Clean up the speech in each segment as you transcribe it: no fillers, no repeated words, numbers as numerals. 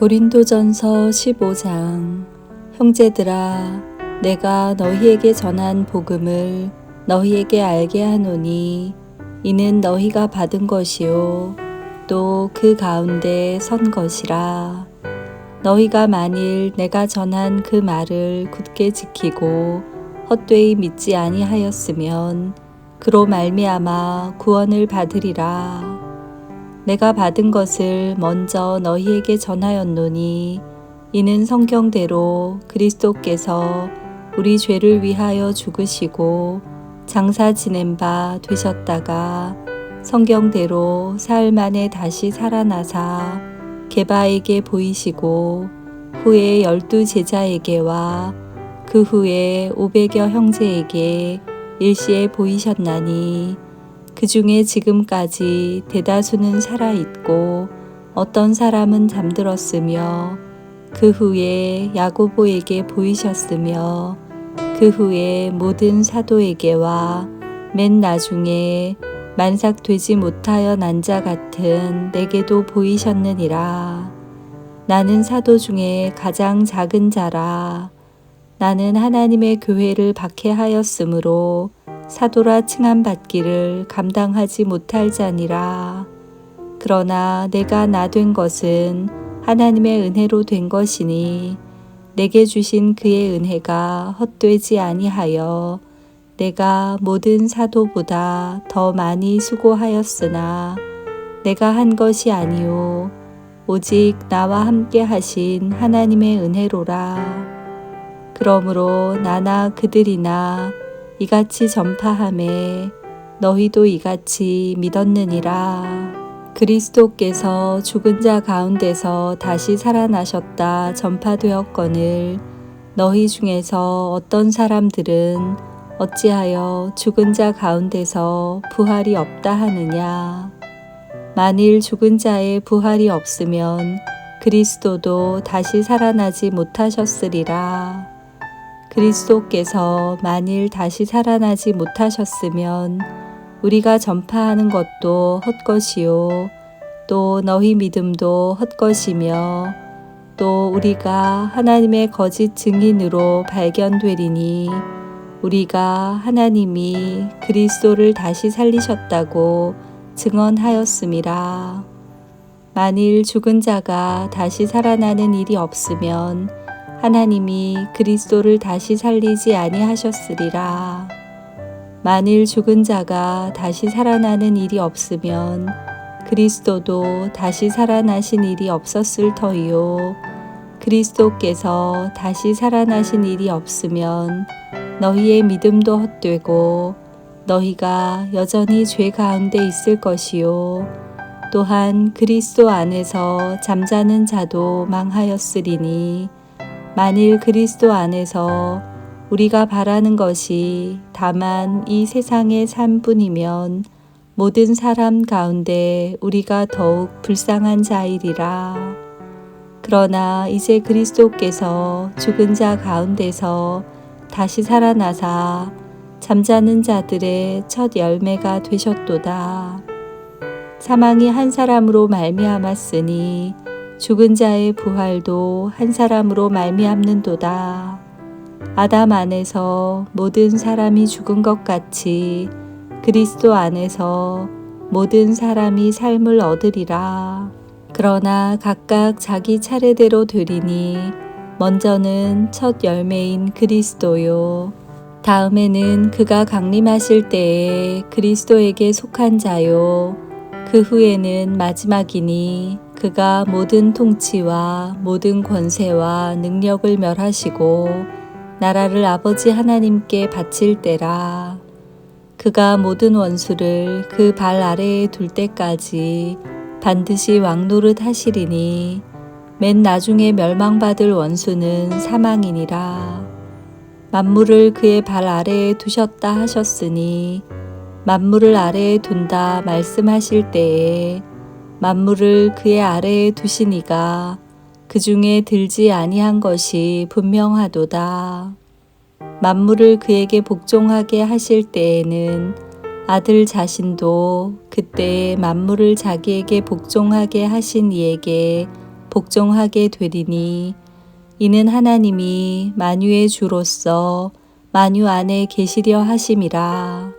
고린도전서 15장. 형제들아, 내가 너희에게 전한 복음을 너희에게 알게 하노니 이는 너희가 받은 것이요 또 그 가운데 선 것이라. 너희가 만일 내가 전한 그 말을 굳게 지키고 헛되이 믿지 아니하였으면 그로 말미암아 구원을 받으리라. 내가 받은 것을 먼저 너희에게 전하였노니 이는 성경대로 그리스도께서 우리 죄를 위하여 죽으시고 장사 지낸 바 되셨다가 성경대로 사흘 만에 다시 살아나사 게바에게 보이시고 후에 12 제자에게와 그 후에 500여 형제에게 일시에 보이셨나니 그 중에 지금까지 대다수는 살아있고 어떤 사람은 잠들었으며 그 후에 야고보에게 보이셨으며 그 후에 모든 사도에게와 맨 나중에 만삭되지 못하여 난 자 같은 내게도 보이셨느니라. 나는 사도 중에 가장 작은 자라. 나는 하나님의 교회를 박해하였으므로 사도라 칭함받기를 감당하지 못할 자니라. 그러나 내가 나 된 것은 하나님의 은혜로 된 것이니 내게 주신 그의 은혜가 헛되지 아니하여 내가 모든 사도보다 더 많이 수고하였으나 내가 한 것이 아니요 오직 나와 함께 하신 하나님의 은혜로라. 그러므로 나나 그들이나 이같이 전파하매 너희도 이같이 믿었느니라. 그리스도께서 죽은 자 가운데서 다시 살아나셨다 전파되었거늘 너희 중에서 어떤 사람들은 어찌하여 죽은 자 가운데서 부활이 없다 하느냐. 만일 죽은 자의 부활이 없으면 그리스도도 다시 살아나지 못하셨으리라. 그리스도께서 만일 다시 살아나지 못하셨으면 우리가 전파하는 것도 헛것이요 또 너희 믿음도 헛것이며 또 우리가 하나님의 거짓 증인으로 발견되리니 우리가 하나님이 그리스도를 다시 살리셨다고 증언하였음이라. 만일 죽은 자가 다시 살아나는 일이 없으면 하나님이 그리스도를 다시 살리지 아니하셨으리라. 만일 죽은 자가 다시 살아나는 일이 없으면 그리스도도 다시 살아나신 일이 없었을 터이요. 그리스도께서 다시 살아나신 일이 없으면 너희의 믿음도 헛되고 너희가 여전히 죄 가운데 있을 것이요. 또한 그리스도 안에서 잠자는 자도 망하였으리니 만일 그리스도 안에서 우리가 바라는 것이 다만 이 세상의 삶뿐이면 모든 사람 가운데 우리가 더욱 불쌍한 자이리라. 그러나 이제 그리스도께서 죽은 자 가운데서 다시 살아나사 잠자는 자들의 첫 열매가 되셨도다. 사망이 한 사람으로 말미암았으니 죽은 자의 부활도 한 사람으로 말미암는도다. 아담 안에서 모든 사람이 죽은 것 같이 그리스도 안에서 모든 사람이 삶을 얻으리라. 그러나 각각 자기 차례대로 되리니 먼저는 첫 열매인 그리스도요. 다음에는 그가 강림하실 때에 그리스도에게 속한 자요. 그 후에는 마지막이니 그가 모든 통치와 모든 권세와 능력을 멸하시고 나라를 아버지 하나님께 바칠 때라. 그가 모든 원수를 그 발 아래에 둘 때까지 반드시 왕노릇 하시리니 맨 나중에 멸망받을 원수는 사망이니라. 만물을 그의 발 아래에 두셨다 하셨으니 만물을 아래에 둔다 말씀하실 때에 만물을 그의 아래에 두시니가 그 중에 들지 아니한 것이 분명하도다. 만물을 그에게 복종하게 하실 때에는 아들 자신도 그때 만물을 자기에게 복종하게 하신 이에게 복종하게 되리니 이는 하나님이 만유의 주로서 만유 안에 계시려 하심이라.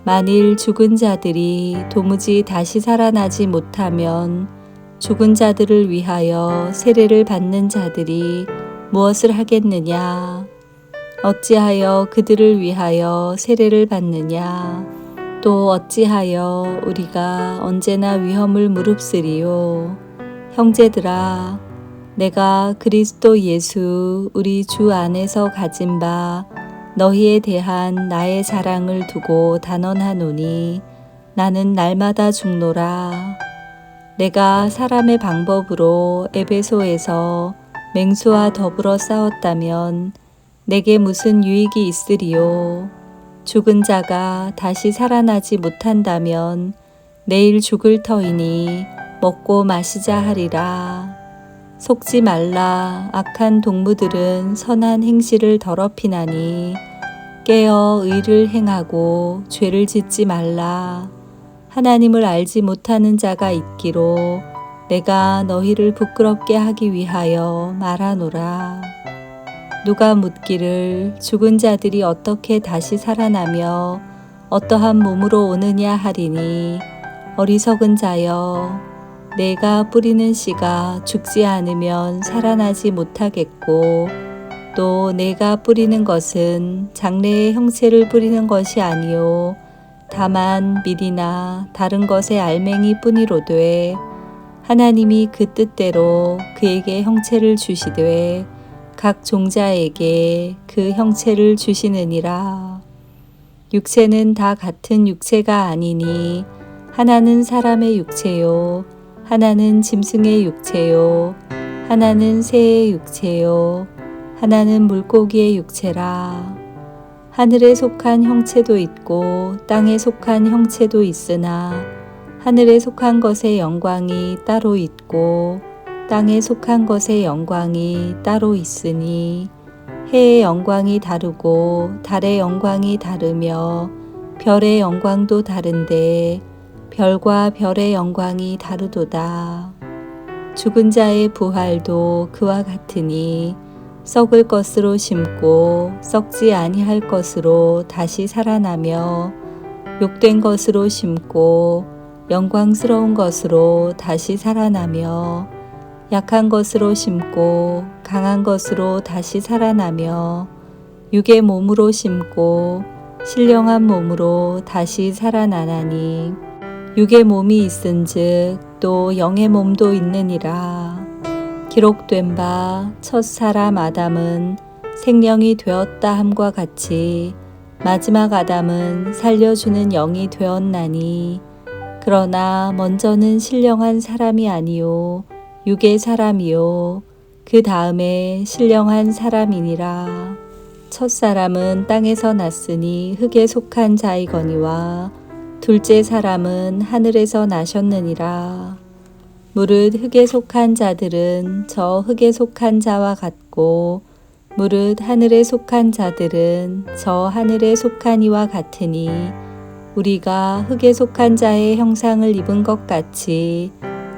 만일 죽은 자들이 도무지 다시 살아나지 못하면 죽은 자들을 위하여 세례를 받는 자들이 무엇을 하겠느냐? 어찌하여 그들을 위하여 세례를 받느냐? 또 어찌하여 우리가 언제나 위험을 무릅쓰리요? 형제들아, 내가 그리스도 예수 우리 주 안에서 가진 바 너희에 대한 나의 사랑을 두고 단언하노니 나는 날마다 죽노라. 내가 사람의 방법으로 에베소에서 맹수와 더불어 싸웠다면 내게 무슨 유익이 있으리요? 죽은 자가 다시 살아나지 못한다면 내일 죽을 터이니 먹고 마시자 하리라. 속지 말라. 악한 동무들은 선한 행실을 더럽히나니 깨어 의를 행하고 죄를 짓지 말라. 하나님을 알지 못하는 자가 있기로 내가 너희를 부끄럽게 하기 위하여 말하노라. 누가 묻기를 죽은 자들이 어떻게 다시 살아나며 어떠한 몸으로 오느냐 하리니 어리석은 자여, 내가 뿌리는 씨가 죽지 않으면 살아나지 못하겠고 또 내가 뿌리는 것은 장래의 형체를 뿌리는 것이 아니요 다만 밀이나 다른 것의 알맹이 뿐이로되 하나님이 그 뜻대로 그에게 형체를 주시되 각 종자에게 그 형체를 주시느니라. 육체는 다 같은 육체가 아니니 하나는 사람의 육체요 하나는 짐승의 육체요 하나는 새의 육체요 하나는 물고기의 육체라. 하늘에 속한 형체도 있고 땅에 속한 형체도 있으나 하늘에 속한 것의 영광이 따로 있고 땅에 속한 것의 영광이 따로 있으니 해의 영광이 다르고 달의 영광이 다르며 별의 영광도 다른데 별과 별의 영광이 다르도다. 죽은 자의 부활도 그와 같으니 썩을 것으로 심고 썩지 아니할 것으로 다시 살아나며 욕된 것으로 심고 영광스러운 것으로 다시 살아나며 약한 것으로 심고 강한 것으로 다시 살아나며 육의 몸으로 심고 신령한 몸으로 다시 살아나나니 육의 몸이 있은즉 또 영의 몸도 있느니라. 기록된 바 첫 사람 아담은 생명이 되었다 함과 같이 마지막 아담은 살려주는 영이 되었나니 그러나 먼저는 신령한 사람이 아니요 육의 사람이요 그 다음에 신령한 사람이니라. 첫 사람은 땅에서 났으니 흙에 속한 자이거니와 둘째 사람은 하늘에서 나셨느니라. 무릇 흙에 속한 자들은 저 흙에 속한 자와 같고 무릇 하늘에 속한 자들은 저 하늘에 속한 이와 같으니 우리가 흙에 속한 자의 형상을 입은 것 같이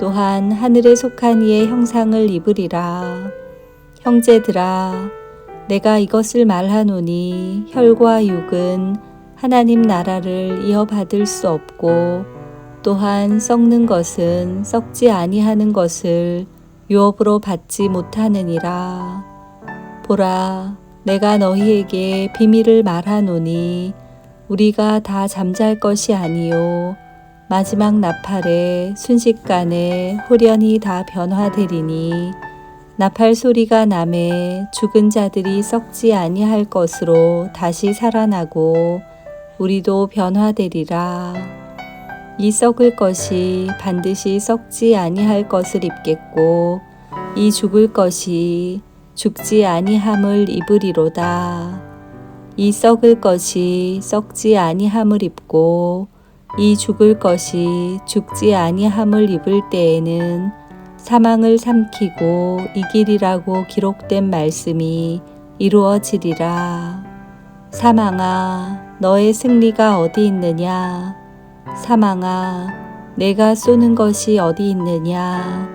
또한 하늘에 속한 이의 형상을 입으리라. 형제들아, 내가 이것을 말하노니 혈과 육은 하나님 나라를 이어받을 수 없고 또한 썩는 것은 썩지 아니하는 것을 유업으로 받지 못하느니라. 보라, 내가 너희에게 비밀을 말하노니 우리가 다 잠잘 것이 아니요 마지막 나팔에 순식간에 홀연히 다 변화되리니 나팔 소리가 나매 죽은 자들이 썩지 아니할 것으로 다시 살아나고 우리도 변화되리라. 이 썩을 것이 반드시 썩지 아니할 것을 입겠고 이 죽을 것이 죽지 아니함을 입으리로다. 이 썩을 것이 썩지 아니함을 입고 이 죽을 것이 죽지 아니함을 입을 때에는 사망을 삼키고 이기리라고 기록된 말씀이 이루어지리라. 사망아, 너의 승리가 어디 있느냐? 사망아, 내가 쏘는 것이 어디 있느냐?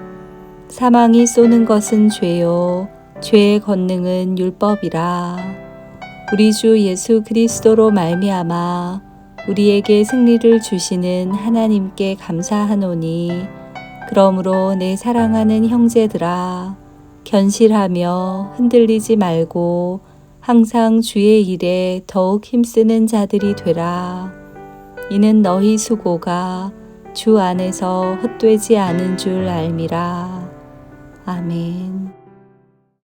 사망이 쏘는 것은 죄요 죄의 권능은 율법이라. 우리 주 예수 그리스도로 말미암아 우리에게 승리를 주시는 하나님께 감사하노니, 그러므로 내 사랑하는 형제들아, 견실하며 흔들리지 말고 항상 주의 일에 더욱 힘쓰는 자들이 되라. 이는 너희 수고가 주 안에서 헛되지 않은 줄 알미라. 아멘.